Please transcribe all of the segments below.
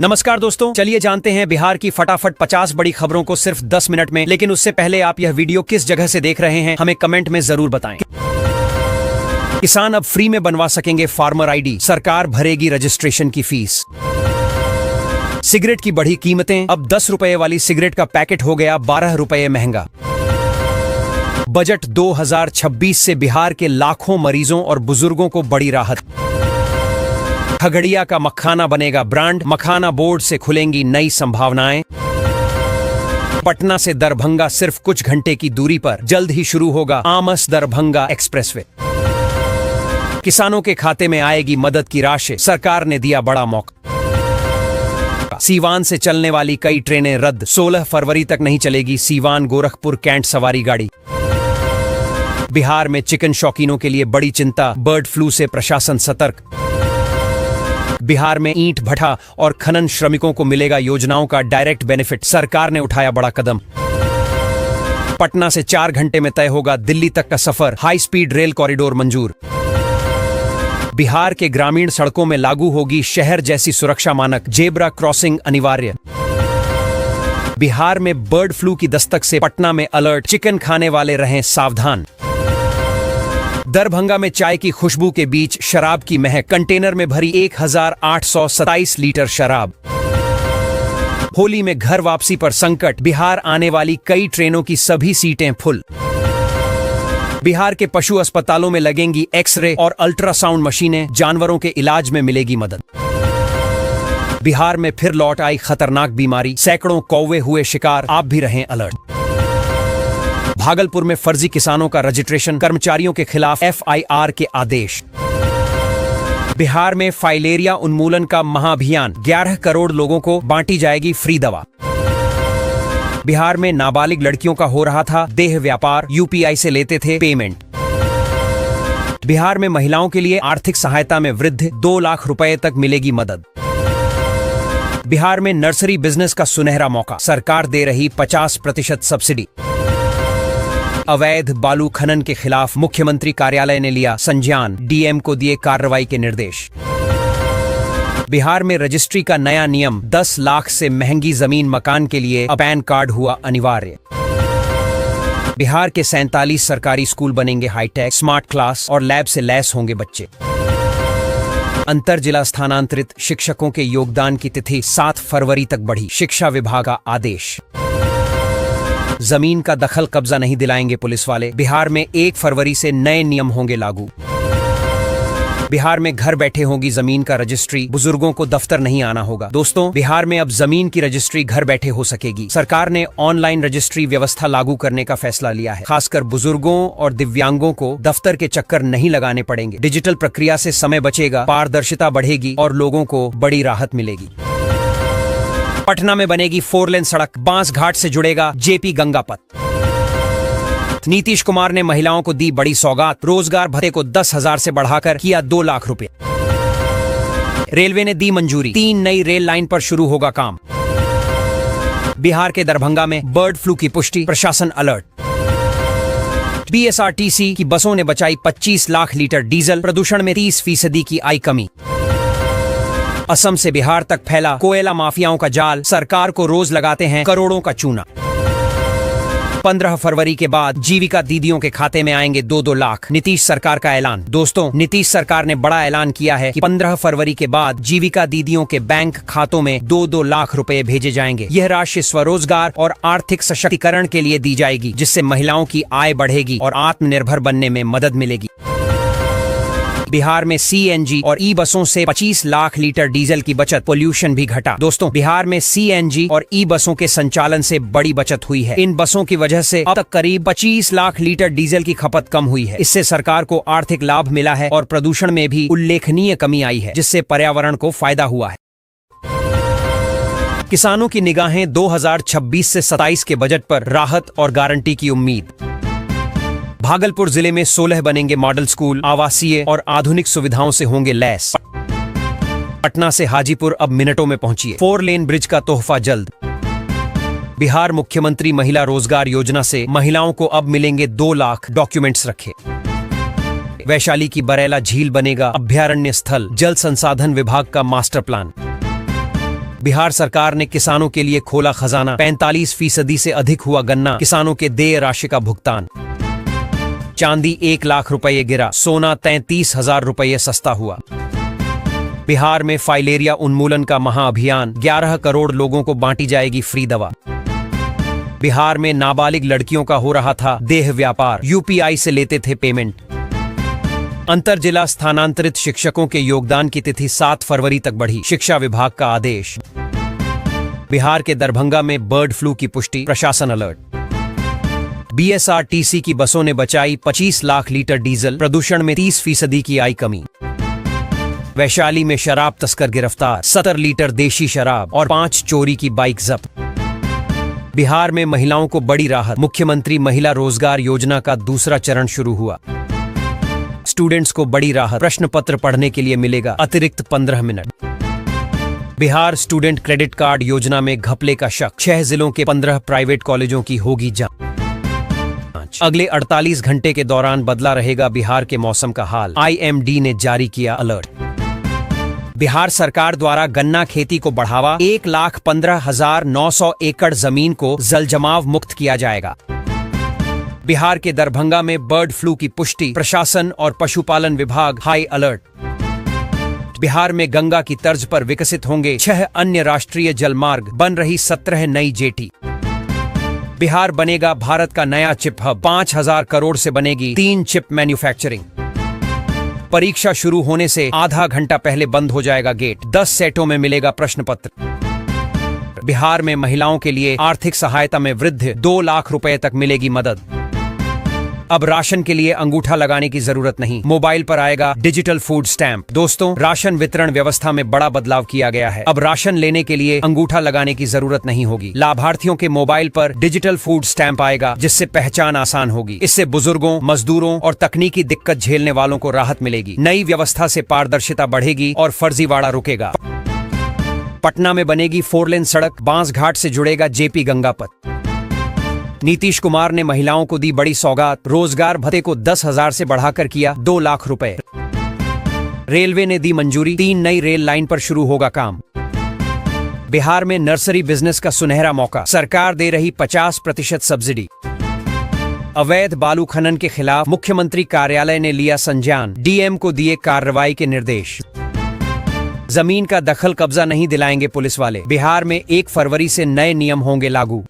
नमस्कार दोस्तों, चलिए जानते हैं बिहार की फटाफट 50 बड़ी खबरों को सिर्फ 10 मिनट में। लेकिन उससे पहले आप यह वीडियो किस जगह से देख रहे हैं हमें कमेंट में जरूर बताएं। किसान अब फ्री में बनवा सकेंगे फार्मर आईडी, सरकार भरेगी रजिस्ट्रेशन की फीस। सिगरेट की बढ़ी कीमतें, अब 10 रुपए वाली सिगरेट का पैकेट हो गया 12 रुपए महंगा। बजट 2026 से बिहार के लाखों मरीजों और बुजुर्गों को बड़ी राहत। खगड़िया का मखाना बनेगा ब्रांड, मखाना बोर्ड से खुलेंगी नई संभावनाएं। पटना से दरभंगा सिर्फ कुछ घंटे की दूरी पर जल्द ही शुरू होगा आमस दरभंगा एक्सप्रेसवे। किसानों के खाते में आएगी मदद की राशि, सरकार ने दिया बड़ा मौका। सीवान से चलने वाली कई ट्रेनें रद्द, 16 फरवरी तक नहीं चलेगी सीवान गोरखपुर कैंट सवारी गाड़ी। बिहार में चिकन शौकीनों के लिए बड़ी चिंता, बर्ड फ्लू से प्रशासन सतर्क। बिहार में ईंट भट्ठा और खनन श्रमिकों को मिलेगा योजनाओं का डायरेक्ट बेनिफिट, सरकार ने उठाया बड़ा कदम। पटना से 4 घंटे में तय होगा दिल्ली तक का सफर, हाई स्पीड रेल कॉरिडोर मंजूर। बिहार के ग्रामीण सड़कों में लागू होगी शहर जैसी सुरक्षा मानक, जेब्रा क्रॉसिंग अनिवार्य। बिहार में बर्ड फ्लू की दस्तक से पटना में अलर्ट, चिकन खाने वाले रहें सावधान। दरभंगा में चाय की खुशबू के बीच शराब की महक, कंटेनर में भरी 1827 लीटर शराब। होली में घर वापसी पर संकट, बिहार आने वाली कई ट्रेनों की सभी सीटें फुल। बिहार के पशु अस्पतालों में लगेंगी एक्सरे और अल्ट्रासाउंड मशीनें, जानवरों के इलाज में मिलेगी मदद। बिहार में फिर लौट आई खतरनाक बीमारी, सैकड़ों कौवे हुए शिकार, आप भी रहें अलर्ट। भागलपुर में फर्जी किसानों का रजिस्ट्रेशन, कर्मचारियों के खिलाफ FIR के आदेश। बिहार में फाइलेरिया उन्मूलन का महाअभियान, 11 करोड़ लोगों को बांटी जाएगी फ्री दवा। बिहार में नाबालिग लड़कियों का हो रहा था देह व्यापार, UPI से लेते थे पेमेंट। बिहार में महिलाओं के लिए आर्थिक सहायता में वृद्धि, 2 लाख रुपए तक मिलेगी मदद। बिहार में नर्सरी बिजनेस का सुनहरा मौका, सरकार दे रही 50% सब्सिडी। अवैध बालू खनन के खिलाफ मुख्यमंत्री कार्यालय ने लिया संज्ञान, DM को दिए कार्रवाई के निर्देश। बिहार में रजिस्ट्री का नया नियम, 10 लाख से महंगी जमीन मकान के लिए अब पैन कार्ड हुआ अनिवार्य। बिहार के 47 सरकारी स्कूल बनेंगे हाईटेक, स्मार्ट क्लास और लैब से लैस होंगे बच्चे। अंतर जिला स्थानांतरित शिक्षकों के योगदान की तिथि 7 फरवरी तक बढ़ी, शिक्षा विभाग का आदेश। जमीन का दखल कब्जा नहीं दिलाएंगे पुलिस वाले, बिहार में 1 फरवरी से नए नियम होंगे लागू। बिहार में घर बैठे होगी जमीन का रजिस्ट्री, बुजुर्गों को दफ्तर नहीं आना होगा। दोस्तों, बिहार में अब जमीन की रजिस्ट्री घर बैठे हो सकेगी। सरकार ने ऑनलाइन रजिस्ट्री व्यवस्था लागू करने का फैसला लिया है। खासकर बुजुर्गों और दिव्यांगों को दफ्तर के चक्कर नहीं लगाने पड़ेंगे। डिजिटल प्रक्रिया से समय बचेगा, पारदर्शिता बढ़ेगी और लोगों को बड़ी राहत मिलेगी। पटना में बनेगी 4 लेन सड़क, बांस घाट से जुड़ेगा JP गंगा पथ। नीतीश कुमार ने महिलाओं को दी बड़ी सौगात, रोजगार भत्ते को 10,000 से बढ़ाकर किया 2 लाख रुपए। रेलवे ने दी मंजूरी, 3 नई रेल लाइन पर शुरू होगा काम। बिहार के दरभंगा में बर्ड फ्लू की पुष्टि, प्रशासन अलर्ट। BSRTC की बसों ने बचाई 25 लाख लीटर डीजल, प्रदूषण में 30% की आई कमी। असम से बिहार तक फैला कोयला माफियाओं का जाल, सरकार को रोज लगाते हैं करोड़ों का चूना। 15 फरवरी के बाद जीविका दीदियों के खाते में आएंगे 2-2 लाख, नीतीश सरकार का ऐलान। दोस्तों, नीतीश सरकार ने बड़ा ऐलान किया है कि 15 फरवरी के बाद जीविका दीदियों के बैंक खातों में 2-2 लाख रुपए भेजे जाएंगे। यह राशि स्वरोजगार और आर्थिक सशक्तिकरण के लिए दी जाएगी, जिससे महिलाओं की आय बढ़ेगी और आत्मनिर्भर बनने में मदद मिलेगी। बिहार में CNG और ई-बसों से 25 लाख लीटर डीजल की बचत, पोल्यूशन भी घटा। दोस्तों, बिहार में CNG और ई-बसों के संचालन से बड़ी बचत हुई है। इन बसों की वजह से अब तक करीब 25 लाख लीटर डीजल की खपत कम हुई है। इससे सरकार को आर्थिक लाभ मिला है और प्रदूषण में भी उल्लेखनीय कमी आई है, जिससे पर्यावरण को फायदा हुआ है। किसानों की निगाहें 2026 से 27 के बजट पर, राहत और गारंटी की उम्मीद। भागलपुर जिले में 16 बनेंगे मॉडल स्कूल, आवासीय और आधुनिक सुविधाओं से होंगे लैस। पटना से हाजीपुर अब मिनटों में पहुंचिए, 4 लेन ब्रिज का तोहफा जल्द। बिहार मुख्यमंत्री महिला रोजगार योजना से महिलाओं को अब मिलेंगे 2 लाख, डॉक्यूमेंट्स रखे। वैशाली की बरेला झील बनेगा अभ्यारण्य स्थल, जल संसाधन विभाग का मास्टर प्लान। बिहार सरकार ने किसानों के लिए खोला खजाना, 45% से अधिक हुआ गन्ना, किसानों के देय राशि का भुगतान। चांदी 1 लाख रुपये गिरा, सोना 33,000 रुपये सस्ता हुआ। बिहार में फाइलेरिया उन्मूलन का महाअभियान, 11 करोड़ लोगों को बांटी जाएगी फ्री दवा। बिहार में नाबालिग लड़कियों का हो रहा था देह व्यापार, यूपीआई से लेते थे पेमेंट। अंतर जिला स्थानांतरित शिक्षकों के योगदान की तिथि 7 फरवरी तक बढ़ी, शिक्षा विभाग का आदेश। बिहार के दरभंगा में बर्ड फ्लू की पुष्टि, प्रशासन अलर्ट। बीएसआरटीसी की बसों ने बचाई 25 लाख लीटर डीजल, प्रदूषण में 30% की आई कमी। वैशाली में शराब तस्कर गिरफ्तार, 70 लीटर देशी शराब और 5 चोरी की बाइक जब्त। बिहार में महिलाओं को बड़ी राहत, मुख्यमंत्री महिला रोजगार योजना का दूसरा चरण शुरू हुआ। स्टूडेंट्स को बड़ी राहत, प्रश्न पत्र पढ़ने के लिए मिलेगा अतिरिक्त 15 minute. Bihar student credit card योजना में घपले का शक, 6 जिलों के 15 प्राइवेट कॉलेजों की होगी जांच। अगले 48 घंटे के दौरान बदला रहेगा बिहार के मौसम का हाल, आईएमडी ने जारी किया अलर्ट। बिहार सरकार द्वारा गन्ना खेती को बढ़ावा, 1,15,900 एकड़ जमीन को जलजमाव मुक्त किया जाएगा। बिहार के दरभंगा में बर्ड फ्लू की पुष्टि, प्रशासन और पशुपालन विभाग हाई अलर्ट। बिहार में गंगा की तर्ज पर विकसित होंगे 6 अन्य राष्ट्रीय जलमार्ग, बन रही 17 नई जेटी। बिहार बनेगा भारत का नया चिप हब, 5,000 करोड़ से बनेगी 3 चिप मैन्युफैक्चरिंग। परीक्षा शुरू होने से आधा घंटा पहले बंद हो जाएगा गेट, 10 सेटों में मिलेगा प्रश्न पत्र। बिहार में महिलाओं के लिए आर्थिक सहायता में वृद्धि, 2 लाख रुपए तक मिलेगी मदद। अब राशन के लिए अंगूठा लगाने की जरूरत नहीं, मोबाइल पर आएगा डिजिटल फूड स्टैंप। दोस्तों, राशन वितरण व्यवस्था में बड़ा बदलाव किया गया है। अब राशन लेने के लिए अंगूठा लगाने की जरूरत नहीं होगी। लाभार्थियों के मोबाइल पर डिजिटल फूड स्टैंप आएगा, जिससे पहचान आसान होगी। इससे बुजुर्गों, मजदूरों और तकनीकी दिक्कत झेलने वालों को राहत मिलेगी। नई व्यवस्था से पारदर्शिता बढ़ेगी और फर्जीवाड़ा रुकेगा। पटना में बनेगी 4 लेन सड़क, बांसघाट से जुड़ेगा जेपी गंगापथ। नीतीश कुमार ने महिलाओं को दी बड़ी सौगात, रोजगार भत्ते को 10,000 से बढ़ाकर किया 2 लाख रुपए। रेलवे ने दी मंजूरी, 3 नई रेल लाइन पर शुरू होगा काम। बिहार में नर्सरी बिजनेस का सुनहरा मौका, सरकार दे रही 50% सब्सिडी। अवैध बालू खनन के खिलाफ मुख्यमंत्री कार्यालय ने लिया संज्ञान, डीएम को दिए कार्रवाई के निर्देश। जमीन का दखल कब्जा नहीं दिलाएंगे पुलिस वाले, बिहार में 1 फरवरी से नए नियम होंगे लागू।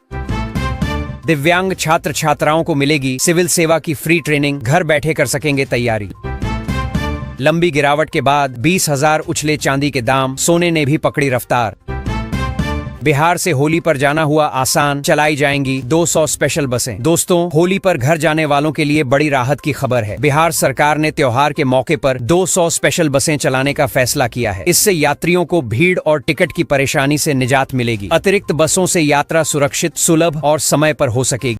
दिव्यांग छात्र छात्राओं को मिलेगी सिविल सेवा की फ्री ट्रेनिंग, घर बैठे कर सकेंगे तैयारी। लंबी गिरावट के बाद 20,000 उछले चांदी के दाम, सोने ने भी पकड़ी रफ्तार। बिहार से होली पर जाना हुआ आसान, चलाई जाएंगी 200 स्पेशल बसें। दोस्तों, होली पर घर जाने वालों के लिए बड़ी राहत की खबर है। बिहार सरकार ने त्योहार के मौके पर 200 स्पेशल बसें चलाने का फैसला किया है। इससे यात्रियों को भीड़ और टिकट की परेशानी से निजात मिलेगी। अतिरिक्त बसों से यात्रा सुरक्षित, सुलभ और समय पर हो सकेगी।